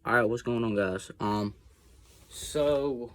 Alright, what's going on, guys? So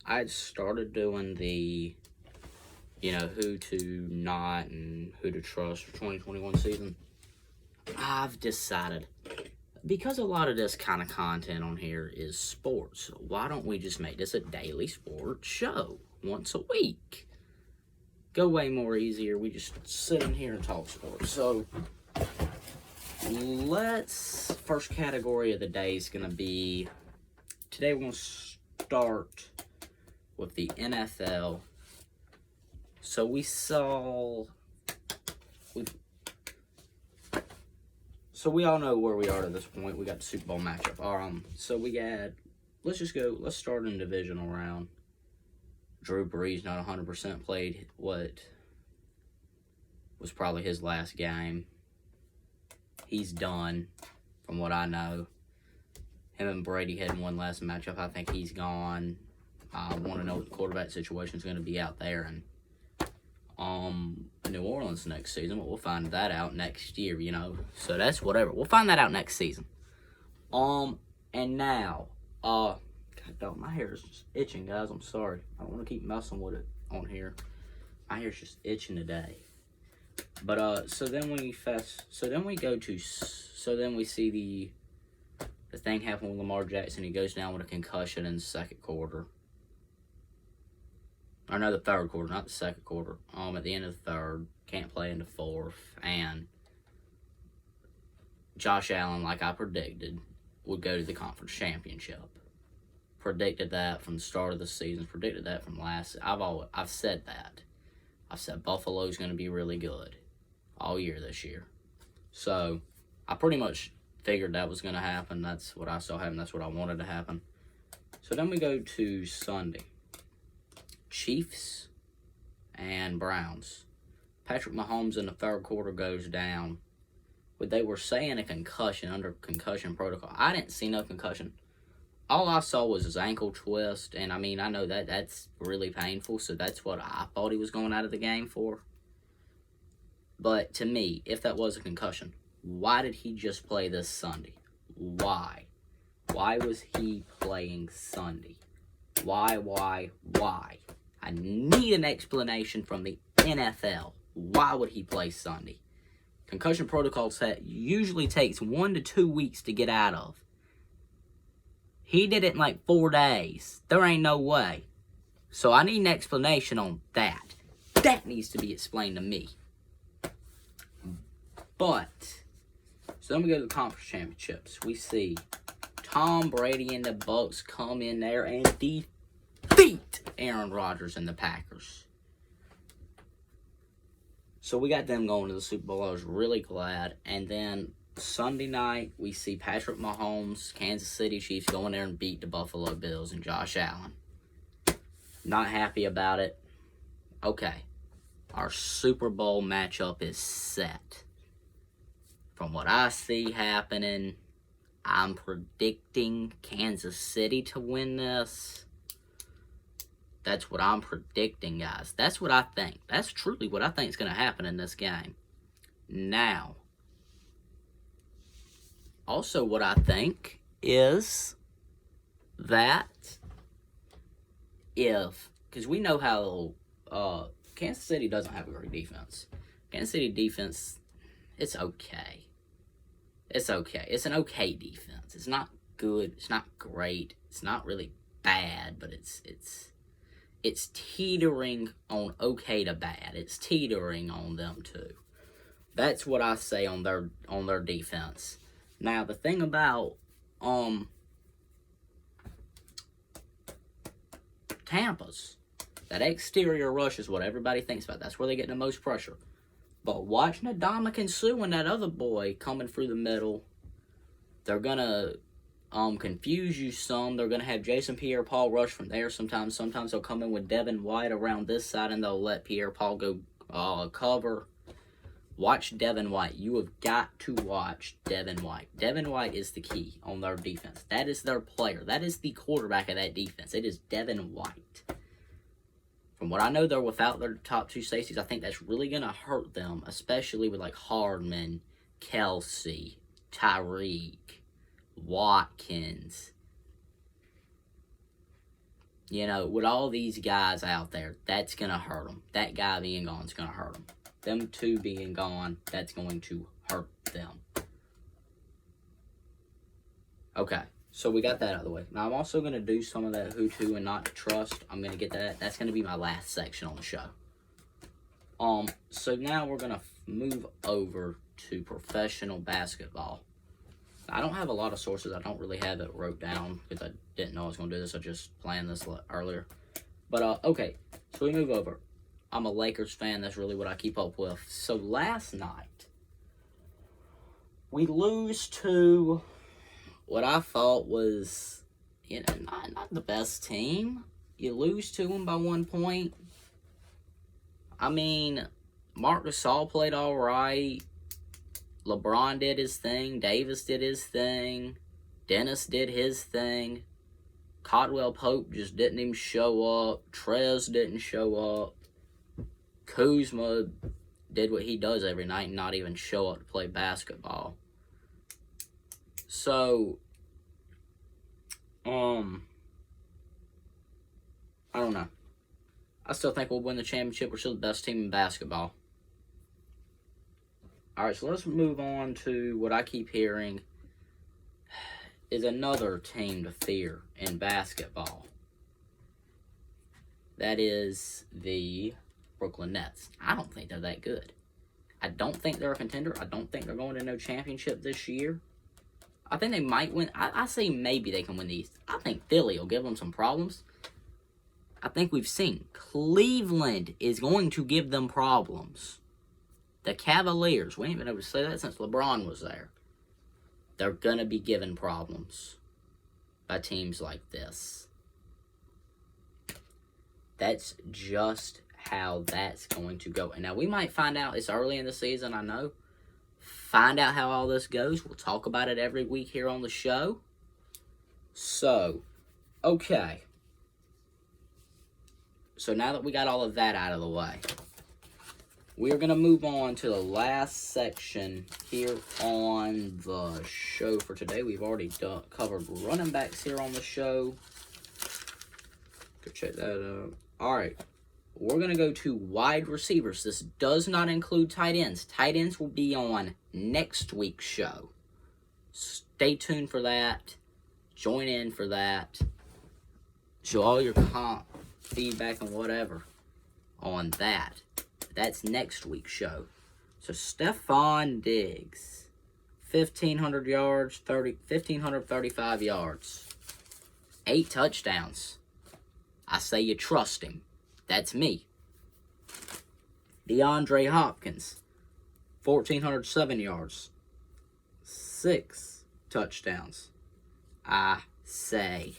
I started doing the, who to not and who to trust for 2021 season. I've decided, because a lot of this kind of content on here is sports, why don't we just make this a daily sports show once a week? Go way more easier. We just sit in here and talk sports. So first category of the day is going to be, today we're going to start with the NFL. So we all know where we are at this point. We got the Super Bowl matchup. So let's start in divisional round. Drew Brees, not 100%, played what was probably his last game. He's done, from what I know. Him and Brady had one last matchup. I think he's gone. I want to know what the quarterback situation is going to be out there in New Orleans next season, but we'll find that out next year, So that's whatever. We'll find that out next season. And now, God, dog, my hair is just itching, guys. I'm sorry. I don't want to keep messing with it on here. My hair's just itching today. But so then we see the thing happen with Lamar Jackson. He goes down with a concussion in the second quarter. Or no, the third quarter, not the second quarter. At the end of the third, can't play in the fourth, and Josh Allen, like I predicted, would go to the conference championship. Predicted that from the start of the season. Predicted that from I've said that. I've said Buffalo's going to be really good all year this year. So I pretty much figured that was going to happen. That's what I saw happen. That's what I wanted to happen. So then we go to Sunday. Chiefs and Browns. Patrick Mahomes in the third quarter goes down. But they were saying a concussion under concussion protocol. I didn't see no concussion. All I saw was his ankle twist, and I know that's really painful, so that's what I thought he was going out of the game for. But to me, if that was a concussion, why did he just play this Sunday? Why? Why was he playing Sunday? Why? I need an explanation from the NFL. Why would he play Sunday? Concussion protocol set usually takes 1 to 2 weeks to get out of. He did it in like 4 days. There ain't no way. So I need an explanation on that. That needs to be explained to me. But, so then we go to the conference championships. We see Tom Brady and the Bucs come in there and defeat Aaron Rodgers and the Packers. So we got them going to the Super Bowl. I was really glad. And then Sunday night, we see Patrick Mahomes, Kansas City Chiefs, go in there and beat the Buffalo Bills and Josh Allen. Not happy about it. Okay. Our Super Bowl matchup is set. From what I see happening, I'm predicting Kansas City to win this. That's what I'm predicting, guys. That's what I think. That's truly what I think is going to happen in this game. Now, also what I think is that because we know how Kansas City doesn't have a great defense. Kansas City defense, it's okay. It's okay. It's an okay defense. It's not good. It's not great. It's not really bad, but it's teetering on okay to bad. It's teetering on them too. That's what I say on their defense. Now the thing about Tampa's, that exterior rush is what everybody thinks about. That's where they get the most pressure. But watching Ndamukong Suh and that other boy coming through the middle, they're gonna confuse you some. They're gonna have Jason Pierre-Paul rush from there sometimes. Sometimes they'll come in with Devin White around this side and they'll let Pierre-Paul go cover. Watch Devin White. You have got to watch Devin White. Devin White is the key on their defense. That is their player. That is the quarterback of that defense. It is Devin White. From what I know, they're without their top two safeties. I think that's really going to hurt them, especially with like Hardman, Kelsey, Tyreek, Watkins. You know, with all these guys out there, that's going to hurt them. That guy being gone is going to hurt them. Them two being gone, that's going to hurt them. Okay, so we got that out of the way. Now, I'm also going to do some of that who to and not to trust. I'm going to get that. That's going to be my last section on the show. So now we're going to move over to professional basketball. I don't have a lot of sources. I don't really have it wrote down because I didn't know I was going to do this. I just planned this earlier. But, okay, so we move over. I'm a Lakers fan. That's really what I keep up with. So last night, we lose to what I thought was, you know, not the best team. You lose to them by 1 point. I mean, Marc Gasol played all right. LeBron did his thing. Davis did his thing. Dennis did his thing. Caldwell Pope just didn't even show up. Trez didn't show up. Kuzma did what he does every night and not even show up to play basketball. So, I don't know. I still think we'll win the championship. We're still the best team in basketball. Alright, so let's move on to what I keep hearing is another team to fear in basketball. That is the Brooklyn Nets. I don't think they're that good. I don't think they're a contender. I don't think they're going to no championship this year. I think they might win. I say maybe they can win the East. I think Philly will give them some problems. I think we've seen Cleveland is going to give them problems. The Cavaliers, we ain't been able to say that since LeBron was there. They're going to be given problems by teams like this. That's just how that's going to go. And now we might find out, it's early in the season, I know. Find out how all this goes. We'll talk about it every week here on the show. So, okay. So now that we got all of that out of the way, we're going to move on to the last section here on the show for today. We've already covered running backs here on the show. Go check that out. All right. We're going to go to wide receivers. This does not include tight ends. Tight ends will be on next week's show. Stay tuned for that. Join in for that. Show all your feedback and whatever on that. That's next week's show. So Stephon Diggs, 1,500 yards, 1,535 yards, 8 touchdowns. I say you trust him. That's me. DeAndre Hopkins, 1,407 yards, 6 touchdowns. I say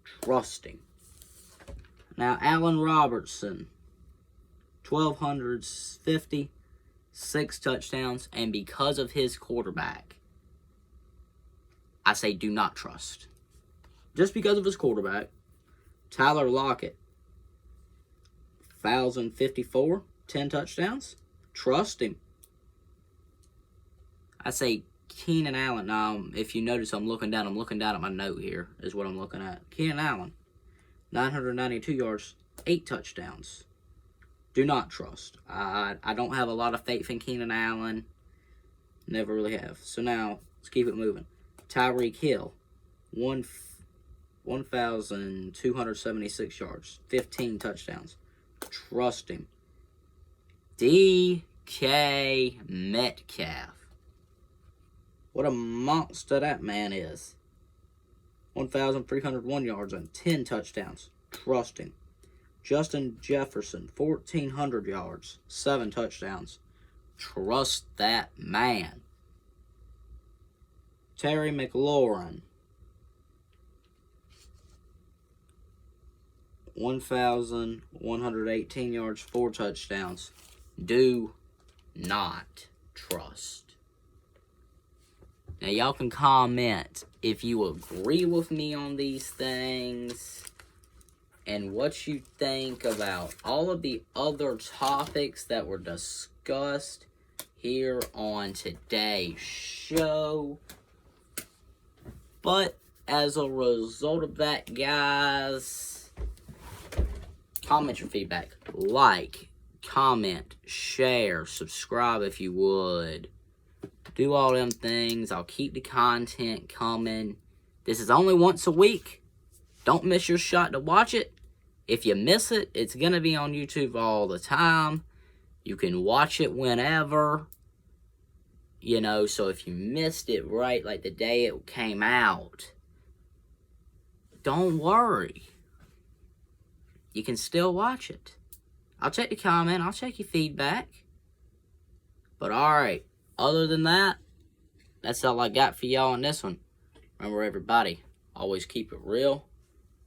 trust him. Now, Allen Robertson, 1,250, 6 touchdowns, and because of his quarterback, I say do not trust. Just because of his quarterback. Tyler Lockett, 1,054, 10 touchdowns. Trust him. I say Keenan Allen. Now, if you notice, I'm looking down at my note here, is what I'm looking at. Keenan Allen, 992 yards, 8 touchdowns. Do not trust. I don't have a lot of faith in Keenan Allen. Never really have. So now, let's keep it moving. Tyreek Hill, 1,276 yards, 15 touchdowns. Trust him. DK Metcalf. What a monster that man is. 1,301 yards and 10 touchdowns. Trust him. Justin Jefferson, 1,400 yards, 7 touchdowns. Trust that man. Terry McLaurin, 1,118 yards, 4 touchdowns. Do not trust. Now, y'all can comment if you agree with me on these things and what you think about all of the other topics that were discussed here on today's show. But as a result of that, guys, comment your feedback. Like, comment, share, subscribe if you would. Do all them things. I'll keep the content coming. This is only once a week. Don't miss your shot to watch it. If you miss it, it's going to be on YouTube all the time. You can watch it whenever. You know, so if you missed it right, like the day it came out, don't worry. You can still watch it. I'll check the comment. I'll check your feedback. But alright, other than that, that's all I got for y'all on this one. Remember, everybody, always keep it real,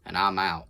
and I'm out.